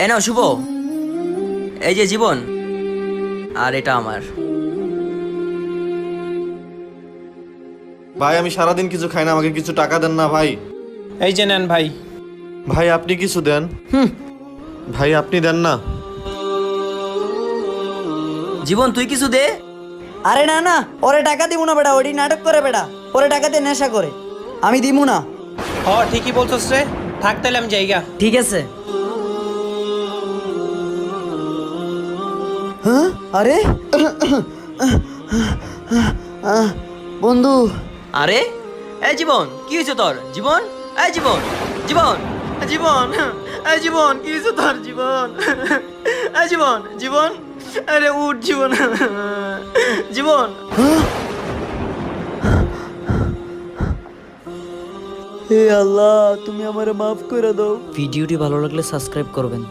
এ নাও শুভ, এই যে জীবন, আর এটা আমার। ভাই আমি সারাদিন কিছু খাই না, আমাকে কিছু টাকা দেন না ভাই। এই যে নেন ভাই। ভাই আপনি কিছু দেন। ভাই আপনি দেন না। জীবন তুই কিছু দে। আরে না না, ওরে টাকা দিব না বেটা, ওটি নাটক করে বেটা, ওরে টাকা দিয়ে নেশা করে, আমি দিমু না। ঠিকই বলছস রে, থাক তাহলে আমি জায়গা। ঠিক আছে। হ্যাঁ আরে বন্ধু, আরে এই জীবন, কি হয়েছে তোর? জীবন, এই জীবন, জীবন, জীবন, এই জীবন, কি হয়েছে তোর? জীবন, এই জীবন, জীবন, আরে উঠ জীবন, জীবন। হে আল্লাহ, তুমি আমারে মাফ করে দাও। ভিডিওটি ভালো লাগলে সাবস্ক্রাইব করবেন।